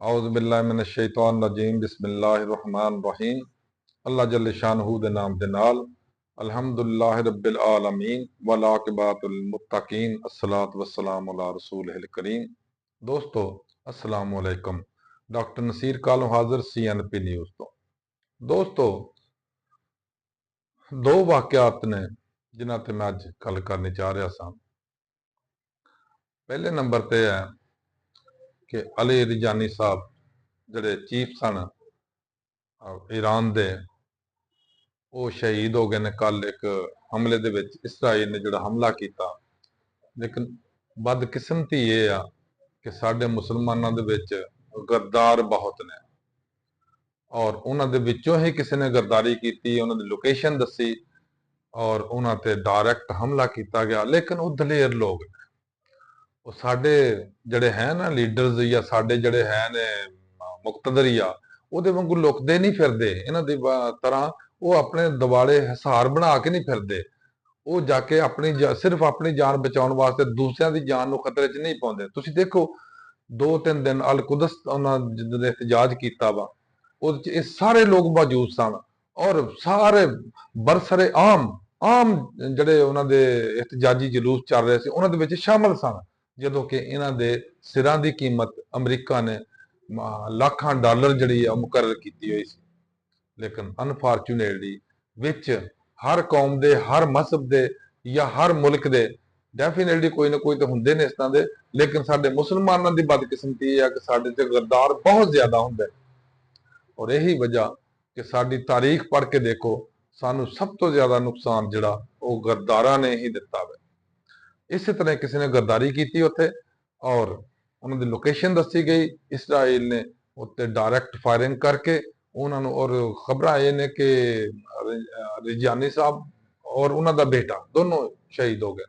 औज़ुबिल्लाहिमिनश्शैतानिर्रजीम बिस्मिल्लाहिर्रहमानिर्रहीम। अल्लाह जल्ल शानहू दे नाम दे नाल अल्हम्दुलिल्लाहि रब्बिल आलमीन वल आक़िबतुल मुत्तकीन अस्सलातु वस्सलामु अला रसूलिहिल करीम। दोस्तों अस्सलामु अलैकुम। डॉक्टर नसीर कालों हाजिर CNP न्यूज़ तो। दोस्तों दो वाक़यात ने जिन्हां ते मैं अज गल करनी चाह रहा सा। पहले नंबर ते है कि अली रिजानी साहब जिहड़े चीफ सन ईरान दे, वो शहीद हो गए ने कल एक हमले दे विच। इसराइल ने जिहड़ा हमला किया, लेकिन बदकिस्मती ये आ कि साडे मुसलमानां दे विच गद्दार बहुत ने और उन्हां दे विचों ही किसी ने गद्दारी की, उन्हां दी लोकेशन दसी और उन्हां ते डायरैक्ट हमला किया गया। लेकिन वो दलेर लोग ने, वो साडे जिहड़े है ना लीडर्स या साडे जिहड़े है ने मुक्तदर या ਉਹਦੇ ਵਾਂਗੂ ਲੁਕਦੇ नहीं फिरदे इन्हां दी तरह। वो अपने दिवाले हिसार बना के नहीं फिरदे। वो जाके अपनी सिर्फ अपनी जान बचाने वास्ते दूसरों की जान को खतरे च नहीं पाते। तुसीं देखो 2-3 दिन अल कुदस उन्होंने एहतजाज किया वा, ये सारे लोग मौजूद सन और सारे बरसरे आम आम जिहड़े उन्होंने एहतजाजी जलूस चल रहे थे उन्होंने शामिल सन। जदों कि इन्हां दे सिरां दी कीमत अमरीका ने लाखां डॉलर जिहड़ी है मुकर्रर की हुई सी। लेकिन अनफॉर्चुनेटली विच हर कौम दे, हर मजहब दे या हर मुल्क दे डेफिनेटली कोई ना कोई तो हुंदे ने इस तरह दे। लेकिन साडे मुसलमानां दी बदकिस्मती है कि साडे ते गद्दार बहुत ज्यादा हुंदे और यही वजह कि साडी तारीख पढ़ के देखो, सानू सब तो ज्यादा नुकसान जिहड़ा वो गद्दारां ने ही दिता है। इस तरह किसी ने गद्दारी की उत्थे और उन्होंने लोकेशन दसी गई। इसराइल ने उत्ते डायरैक्ट फायरिंग करके उन्होंने, और खबर ये ने कि रिजानी साहब और उन्होंने बेटा दोनों शहीद हो गए।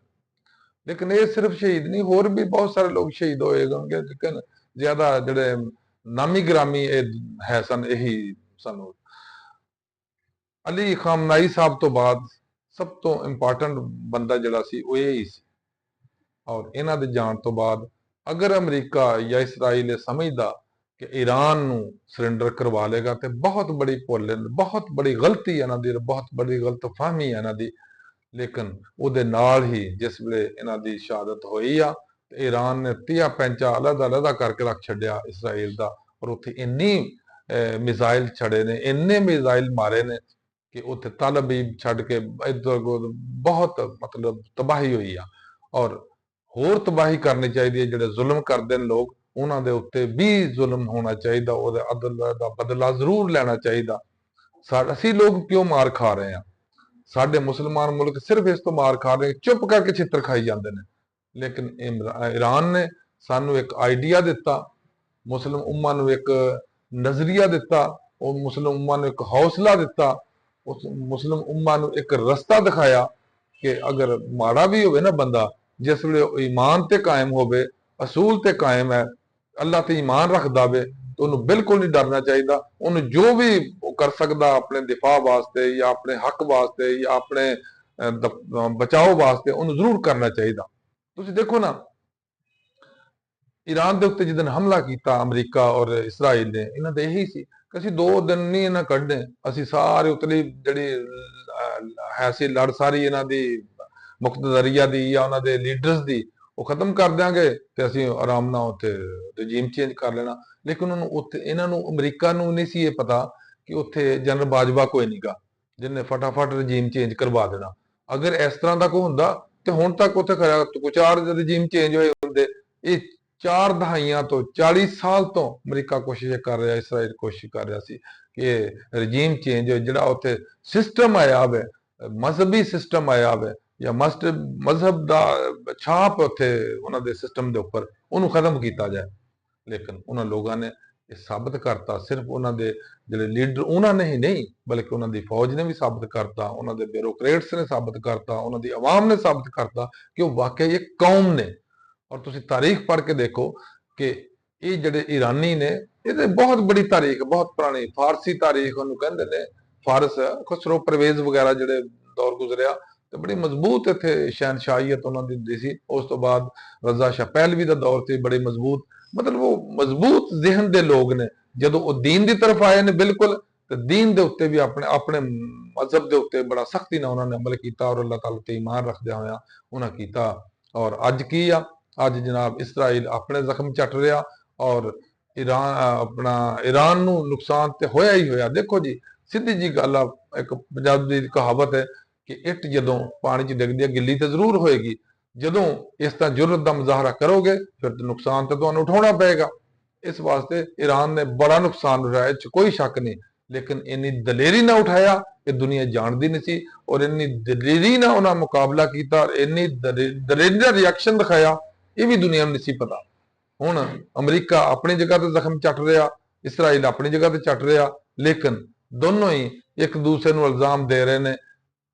लेकिन ये सिर्फ शहीद नहीं, होर भी बहुत सारे लोग शहीद होए होंगे, लेकिन ज्यादा जिहड़े नामी ग्रामी है सन यही सन। अली खामनाई साहब तो बाद सब तो इंपॉर्टेंट बंदा जिहड़ा सी वो यही सी। और इन्हां दे जाण तो बाद अगर अमरीका या इसराइल ये समझदा कि ईरान नू सरेंडर करवा लेगा तो बहुत बड़ी भुल है, बहुत बड़ी गलती है इन्हां दी, बहुत बड़ी गलत फहमी है इन्हां दी। लेकिन उहदे नाल ही जिस वेले इन्हां दी शहादत होई आ, ईरान ने 30 पैंचा अलग करके रख छड्डिया इसराइल दा और उत्थे इन्नी मिसाइल छड़े ने, इन्ने मिसाइल मारे ने कि उत्थे तल अबीब छड्ड के इधर बहुत मतलब तबाही हुई आ। और होर तबाही करनी चाहिए, जिहड़े जुल्म करते हैं लोग उन्हां दे उत्ते भी जुल्म होना चाहिए, उहदे अदल दा बदला जरूर लेना चाहिए। असीं लोग क्यों मार खा रहे हैं? साडे मुसलमान मुल्क सिर्फ इस तो मार खा रहे हैं, चुप करके छित्र खाई जाते हैं। लेकिन ईरान ने सानू एक आइडिया दिता, मुस्लिम उम्मा नू एक नजरिया दिता, और मुस्लिम उम्मा नू एक हौसला दिता, उस मुस्लिम उम्मा नू एक रस्ता दिखाया कि अगर माड़ा भी होवे ना बंदा, जिस वे ईमान ते कायम होवे, असूल ते कायम है, अल्लाह ते ईमान रखदा वे, तो उन्हें बिल्कुल नहीं डरना चाहिए। उन्हें जो भी कर सकता अपने दिफा वास्ते या अपने हक वास्ते या अपने बचाव वास्ते उन्हें जरूर करना चाहिए। तुसीं देखो ना ईरान के उत्ते जिस हमला किया अमरीका और इसराइल ने, इन्होंने यही सी कि असीं 2 दिन नहीं इन्हें कढ़ने, असीं सारे उतली जिहड़ी है सी लड़ सारी इन्हां दी मुक्तदरिया दी या उन्होंने लीडर्स की वो खत्म कर देंगे तो असीं आराम नाल उत्थे रजीम चेंज कर लेना। लेकिन उन्होंने उत्थे इन्हों अमरीका नूं नहीं सी ये पता कि उत्थे जनरल बाजवा कोई नहीं गा जिन्हें फटाफट रजीम चेंज करवा देना। अगर इस तरह का कोई हुंदा तो हुण तक उत्थे खरा 4 रजीम चेंज होए हुंदे। ये 4 दहाइयां तो 40 साल तो अमरीका कोशिश कर रहा, इसराइल कोशिश कर रहा सी कि रजीम चेंज हो, जिहड़ा उत्थे सिस्टम आया हुआ मजहबी सिस्टम आया हुआ या मजहब का छाप उत्थे उन्होंने सिस्टम के उपर उन्होंने खत्म किया जाए। लेकिन उन्होंने लोगों ने यह साबित करता, सिर्फ उन्होंने जो लीडर उन्होंने ही नहीं बल्कि उन्होंने फौज ने भी साबित करता, उन्होंने ब्यूरोक्रेट्स ने साबित करता, उन्होंने अवाम ने साबित करता कि वो वाकई एक कौम ने। और तुसीं तारीख पढ़ के देखो कि ये जिहड़े ईरानी ने, ये बहुत बड़ी तारीख, बहुत पुरानी फारसी तारीख उन्होंने कहते हैं। फारस खसरो परवेज वगैरह जिहड़े दौर गुजरिया तो बड़ी मजबूत इत्थे शहनशाहियत उन्होंने दी सी। उस तो बाद रजा शाह पहलवी का दौर से बड़ी मजबूत, मतलब वो ਮਜ਼ਬੂਤ ਜ਼ਿਹਨ ਦੇ ਲੋਕ ਨੇ, ਜਦੋਂ ਉਹ ਦੀਨ ਦੀ ਤਰਫ ਆਏ ਨੇ ਬਿਲਕੁਲ, ਤੇ ਦੀਨ ਦੇ ਉੱਤੇ ਵੀ ਆਪਣੇ ਆਪਣੇ ਮਜ਼ਹਬ ਦੇ ਉੱਤੇ ਬੜਾ ਸਖਤੀ ਨਾਲ ਉਹਨਾਂ ਨੇ ਅਮਲ ਕੀਤਾ ਔਰ ਅੱਲਾਹ ਤਾਲਾ ਤੇ ਈਮਾਨ ਰੱਖਦਿਆਂ ਹੋਇਆ ਉਹਨਾਂ ਕੀਤਾ। ਔਰ ਅੱਜ ਕੀ ਆ, ਅੱਜ ਜਨਾਬ ਇਸਰਾਈਲ ਆਪਣੇ ਜ਼ਖਮ ਚੱਟ ਰਿਹਾ ਔਰ ਈਰਾਨ ਨੂੰ ਨੁਕਸਾਨ ਤੇ ਹੋਇਆ ਹੀ ਹੋਇਆ। ਦੇਖੋ ਜੀ, ਸਿੱਧੀ ਜੀ ਗੱਲ ਆ, ਇੱਕ ਪੰਜਾਬ ਦੀ ਕਹਾਵਤ ਹੈ ਕਿ ਇੱਟ ਜਦੋਂ ਪਾਣੀ 'ਚ ਡਿੱਗਦੀ ਹੈ ਗਿੱਲੀ ਤੇ ਜ਼ਰੂਰ ਹੋਏਗੀ। ਜਦੋਂ ਇਸ ਤਰ੍ਹਾਂ ਜੁਰਤ ਦਾ ਮੁਜ਼ਾਹਰਾ ਕਰੋਗੇ ਫਿਰ ਨੁਕਸਾਨ ਤਾਂ ਤੁਹਾਨੂੰ ਉਠਾਉਣਾ ਪਏਗਾ। ਇਸ ਵਾਸਤੇ ਈਰਾਨ ਨੇ ਬੜਾ ਨੁਕਸਾਨ ਉਠਾਇਆ, ਇਹ 'ਚ ਕੋਈ ਸ਼ੱਕ ਨਹੀਂ, ਲੇਕਿਨ ਇੰਨੀ ਦਲੇਰੀ ਨਾਲ ਉਠਾਇਆ ਕਿ ਦੁਨੀਆ ਜਾਣਦੀ ਨਹੀਂ ਸੀ, ਔਰ ਇੰਨੀ ਦਲੇਰੀ ਨਾਲ ਉਹਨਾਂ ਮੁਕਾਬਲਾ ਕੀਤਾ ਔਰ ਇੰਨੀ ਦਲੇਰੀ ਦਾ ਰਿਐਕਸ਼ਨ ਦਿਖਾਇਆ, ਇਹ ਵੀ ਦੁਨੀਆ ਨੂੰ ਨਹੀਂ ਸੀ ਪਤਾ। ਹੁਣ ਅਮਰੀਕਾ ਆਪਣੀ ਜਗ੍ਹਾ ਤੇ ਜ਼ਖਮ ਚੱਟ ਰਿਹਾ, ਇਸਰਾਈਲ ਆਪਣੀ ਜਗ੍ਹਾ ਤੇ ਚੱਟ ਰਿਹਾ, ਲੇਕਿਨ ਦੋਨੋਂ ਹੀ ਇੱਕ ਦੂਸਰੇ ਨੂੰ ਇਲਜ਼ਾਮ ਦੇ ਰਹੇ ਨੇ।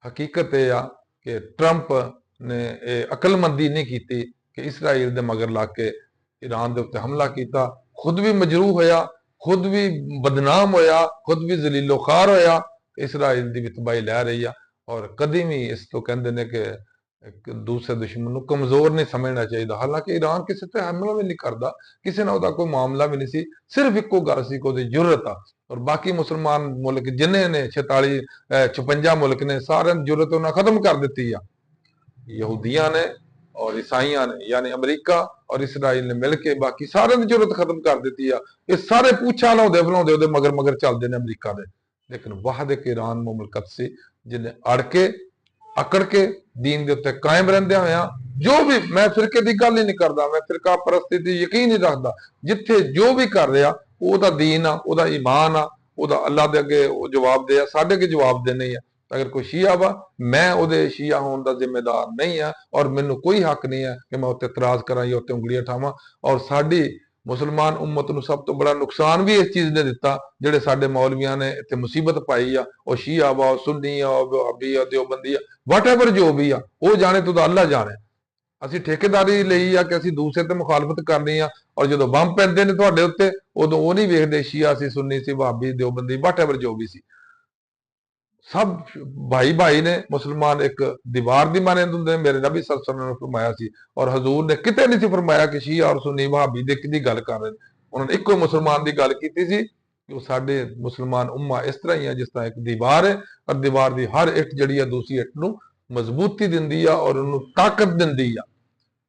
ਹਕੀਕਤ ਇਹ ਆ ਕਿ ਟਰੰਪ ਨੇ ਇਹ ਅਕਲਮੰਦੀ ਨਹੀਂ ਕੀਤੀ ਕਿ ਇਸਰਾਈਲ ਦੇ ਮਗਰ ਲਾ ਕੇ ਈਰਾਨ ਦੇ ਉੱਤੇ ਹਮਲਾ ਕੀਤਾ, ਖੁਦ ਵੀ ਮਜਰੂਹ ਹੋਇਆ, ਖੁਦ ਵੀ ਬਦਨਾਮ ਹੋਇਆ, ਖੁਦ ਵੀ ਜ਼ਲੀਲੋ ਖਾਰ ਹੋਇਆ। ਇਸਰਾਈਲ ਦੀ ਵੀ ਤਬਾਹੀ ਲੈ ਰਹੀ ਆ। ਔਰ ਕਦੀ ਵੀ ਇਸ ਤੋਂ ਕਹਿੰਦੇ ਨੇ ਕਿ ਇੱਕ ਦੂਸਰੇ ਦੁਸ਼ਮਣ ਨੂੰ ਕਮਜ਼ੋਰ ਨਹੀਂ ਸਮਝਣਾ ਚਾਹੀਦਾ। ਹਾਲਾਂਕਿ ਈਰਾਨ ਕਿਸੇ ਤੇ ਹਮਲਾ ਵੀ ਨਹੀਂ ਕਰਦਾ, ਕਿਸੇ ਨਾਲ ਉਹਦਾ ਕੋਈ ਮਾਮਲਾ ਵੀ ਨਹੀਂ ਸੀ, ਸਿਰਫ ਇੱਕੋ ਗੱਲ ਸੀ ਕਿ ਉਹਦੀ ਜੁਰਤ ਆ। ਔਰ ਬਾਕੀ ਮੁਸਲਮਾਨ ਮੁਲਕ ਜਿੰਨੇ ਨੇ 46 56 ਮੁਲਕ ਨੇ, ਸਾਰਿਆਂ ਦੀ ਜੁਰਤ ਉਹਨਾਂ ਖਤਮ ਕਰ ਦਿੱਤੀ ਆ। ਯਹੂਦੀਆਂ ਨੇ ਔਰ ਈਸਾਈਆਂ ਨੇ, ਯਾਨੀ ਅਮਰੀਕਾ ਔਰ ਇਸਰਾਈਲ ਨੇ ਮਿਲ ਕੇ ਬਾਕੀ ਸਾਰਿਆਂ ਦੀ ਜੁਰਤ ਖਤਮ ਕਰ ਦਿੱਤੀ ਆ। ਇਹ ਸਾਰੇ ਪੁੱਛਾਂ ਲਾਉਂਦੇ ਫਲਾਉਂਦੇ ਉਹਦੇ ਮਗਰ ਮਗਰ ਚੱਲਦੇ ਨੇ ਅਮਰੀਕਾ ਦੇ। ਲੇਕਿਨ ਵਾਹਦ ਇੱਕ ਈਰਾਨ ਮੁਮਲਕਤ ਸੀ ਜਿਹਨੇ ਅੜ ਕੇ ਅਕੜ ਕੇ ਦੀਨ ਦੇ ਉੱਤੇ ਕਾਇਮ ਰਹਿੰਦਿਆਂ ਹੋਇਆ, ਜੋ ਵੀ, ਮੈਂ ਫਿਰਕੇ ਦੀ ਗੱਲ ਹੀ ਨਹੀਂ ਕਰਦਾ, ਮੈਂ ਫਿਰਕਾ ਪ੍ਰਸਤੀ ਤੇ ਯਕੀਨ ਨਹੀਂ ਰੱਖਦਾ, ਜਿੱਥੇ ਜੋ ਵੀ ਕਰ ਰਿਹਾ ਉਹਦਾ ਦੀਨ ਆ, ਉਹਦਾ ਈਮਾਨ ਆ, ਉਹਦਾ ਅੱਲਾਹ ਦੇ ਅੱਗੇ ਉਹ ਜਵਾਬ ਦੇ ਆ, ਸਾਡੇ ਅੱਗੇ ਜਵਾਬ ਦੇ ਨਹੀਂ ਆ। ਅਗਰ ਕੋਈ ਸ਼ੀਆ ਵਾ, ਮੈਂ ਉਹਦੇ ਸ਼ੀਆ ਹੋਣ ਦਾ ਜ਼ਿੰਮੇਦਾਰ ਨਹੀਂ ਆ ਔਰ ਮੈਨੂੰ ਕੋਈ ਹੱਕ ਨਹੀਂ ਹੈ ਕਿ ਮੈਂ ਉੱਤੇ ਇਤਰਾਜ਼ ਕਰਾਂ ਜਾਂ ਉੱਤੇ ਉਂਗਲੀਆਂ ਠਾਵਾਂ। ਔਰ ਸਾਡੀ ਮੁਸਲਮਾਨ ਉਮਤ ਨੂੰ ਸਭ ਤੋਂ ਬੜਾ ਨੁਕਸਾਨ ਵੀ ਇਸ ਚੀਜ਼ ਨੇ ਦਿੱਤਾ, ਜਿਹੜੇ ਸਾਡੇ ਮੌਲਵੀਆਂ ਨੇ ਇੱਥੇ ਮੁਸੀਬਤ ਪਾਈ ਆ, ਉਹ ਸ਼ੀਆ ਵਾ, ਉਹ ਸੁੰਨੀ ਆ, ਉਹ ਵਹਾਬੀ ਆ, ਦਿਓਬੰਦੀ ਆ, ਵਾਟਐਵਰ ਜੋ ਵੀ ਆ, ਉਹ ਜਾਣੇ ਤੂੰ ਤਾਂ ਅੱਲਾਹ ਜਾਣੇ। ਅਸੀਂ ਠੇਕੇਦਾਰੀ ਲਈ ਆ ਕਿ ਅਸੀਂ ਦੂਸਰੇ ਤੇ ਮੁਖਾਲਫਤ ਕਰਨੀ ਆ, ਔਰ ਜਦੋਂ ਬੰਬ ਪੈਂਦੇ ਨੇ ਤੁਹਾਡੇ ਉੱਤੇ ਉਦੋਂ ਉਹ ਨਹੀਂ ਵੇਖਦੇ ਸ਼ੀਆ ਸੀ, ਸੁੰਨੀ ਸੀ, ਵਹਾਬੀ, ਦਿਓਬੰਦੀ, ਵਾਟਐਵਰ ਜੋ ਵੀ ਸੀ, ਸਭ ਭਾਈ ਭਾਈ ਨੇ। ਮੁਸਲਮਾਨ ਇੱਕ ਦੀਵਾਰ ਦੀ ਮਾਨੰਦ ਹੁੰਦੇ ਨੇ, ਮੇਰੇ ਨਬੀ ਸੱਲੱਲਾਹੁ ਅਲੈहि ਵਸੱਲਮ ਨੇ ਫਰਮਾਇਆ ਸੀ, ਔਰ ਹਜ਼ੂਰ ਨੇ ਕਿਤੇ ਨਹੀਂ ਸੀ ਫਰਮਾਇਆ ਕਿ ਸ਼ੀਆ ਔਰ ਸੁੰਨੀ ਵਹਾਬੀ ਦੇ ਕਿਹਦੀ ਗੱਲ ਕਰ ਰਹੇ ਨੇ। ਉਹਨਾਂ ਨੇ ਇੱਕੋ ਮੁਸਲਮਾਨ ਦੀ ਗੱਲ ਕੀਤੀ ਸੀ ਕਿ ਉਹ ਸਾਡੇ ਮੁਸਲਮਾਨ ਉਮਾ ਇਸ ਤਰ੍ਹਾਂ ਹੀ ਆ ਜਿਸ ਤਰ੍ਹਾਂ ਇੱਕ ਦੀਵਾਰ ਹੈ, ਔਰ ਦੀਵਾਰ ਦੀ ਹਰ ਇੱਟ ਜਿਹੜੀ ਆ ਦੂਸਰੀ ਇੱਟ ਨੂੰ ਮਜ਼ਬੂਤੀ ਦਿੰਦੀ ਆ ਔਰ ਉਹਨੂੰ ਤਾਕਤ ਦਿੰਦੀ ਆ।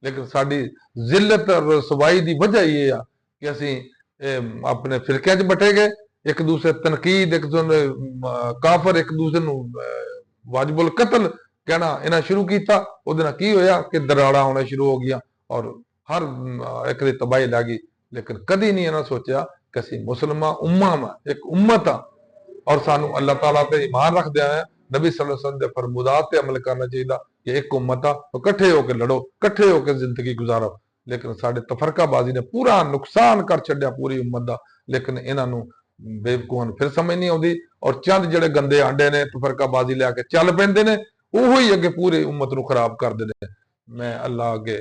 ਲੇਕਿਨ ਸਾਡੀ ਜ਼ਿਲਤ ਔਰ ਰਸਵਾਈ ਦੀ ਵਜ੍ਹਾ ਇਹ ਆ ਕਿ ਅਸੀਂ ਆਪਣੇ ਫਿਰਕਿਆਂ 'ਚ ਬਟੇ ਗਏ, ਇੱਕ ਦੂਸਰੇ ਤਨਕੀਦ, ਇੱਕ ਦੂਸਰੇ ਕਾਫਰ, ਇੱਕ ਦੂਸਰੇ ਨੂੰ ਵਾਜਬੁਲ ਕਤਲ ਕਹਿਣਾ ਇਹਨਾਂ ਸ਼ੁਰੂ ਕੀਤਾ। ਉਹਦੇ ਨਾਲ ਕੀ ਹੋਇਆ ਕਿ ਦਰਾੜਾ ਆਉਣਾ ਸ਼ੁਰੂ ਹੋ ਗਿਆ ਔਰ ਹਰ ਇੱਕ ਦੀ ਤਬਾਹੀ ਲੱਗ ਗਈ। ਲੇਕਿਨ ਕਦੀ ਨਹੀਂ ਇਹਨਾਂ ਸੋਚਿਆ ਕਿ ਅਸੀਂ ਮੁਸਲਮਾਨ ਉਮਾ ਵਾ, ਇੱਕ ਉਮਤ ਆ, ਔਰ ਸਾਨੂੰ ਅੱਲਾਹ ਤਾਲਾ ਤੇ ਈਮਾਨ ਰੱਖਦੇ ਆ ਨਬੀ ਸੱਲੱਲਾਹੁ ਅਲੈहि ਵਸੱਲਮ ਦੇ ਫਰਮਾਨ ਤੇ ਅਮਲ ਕਰਨਾ ਚਾਹੀਦਾ ਕਿ ਇੱਕ ਉਮਤ ਆ, ਇਕੱਠੇ ਹੋ ਕੇ ਲੜੋ, ਇਕੱਠੇ ਹੋ ਕੇ ਜ਼ਿੰਦਗੀ ਗੁਜ਼ਾਰੋ। ਲੇਕਿਨ ਸਾਡੇ ਤਫਰਕਾਬਾਜ਼ੀ ਨੇ ਪੂਰਾ ਨੁਕਸਾਨ ਕਰ ਛੱਡਿਆ ਪੂਰੀ ਉਮਤ ਦਾ। ਲੇਕਿਨ ਇਹਨਾਂ ਨੂੰ ਬੇਵਕੂਫਾਂ ਨੂੰ ਫਿਰ ਸਮਝ ਨਹੀਂ ਆਉਂਦੀ, ਔਰ ਚੰਦ ਜਿਹੜੇ ਗੰਦੇ ਆਂਡੇ ਨੇ ਤਫਰਕਾਬਾਜ਼ੀ ਲੈ ਕੇ ਚੱਲ ਪੈਂਦੇ ਨੇ, ਉਹੋ ਹੀ ਅੱਗੇ ਪੂਰੀ ਉਮਤ ਨੂੰ ਖਰਾਬ ਕਰਦੇ ਨੇ। ਮੈਂ ਅੱਲਾਹ ਅੱਗੇ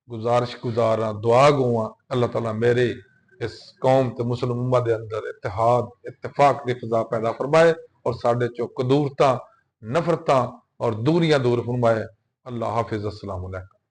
ਗੁਜ਼ਾਰਿਸ਼ ਗੁਜ਼ਾਰਾਂ, ਦੁਆ ਗੋਆਂ, ਅੱਲਾਹ ਤਾਲਾ ਮੇਰੇ ਇਸ ਕੌਮ ਤੇ ਮੁਸਲਿਮ ਉਮਾ ਦੇ ਅੰਦਰ ਇਤਿਹਾਦ ਇਤਫਾਕ ਦੀ ਫਜ਼ਾ ਪੈਦਾ ਫਰਮਾਏ ਔਰ ਸਾਡੇ ਚੋਂ ਕਦੂਰਤਾਂ, ਨਫ਼ਰਤਾਂ ਔਰ ਦੂਰੀਆਂ ਦੂਰ ਫਰਮਾਏ। ਅੱਲਾਹ ਹਾਫਿਜ਼। अस्सलाम वालेकुम।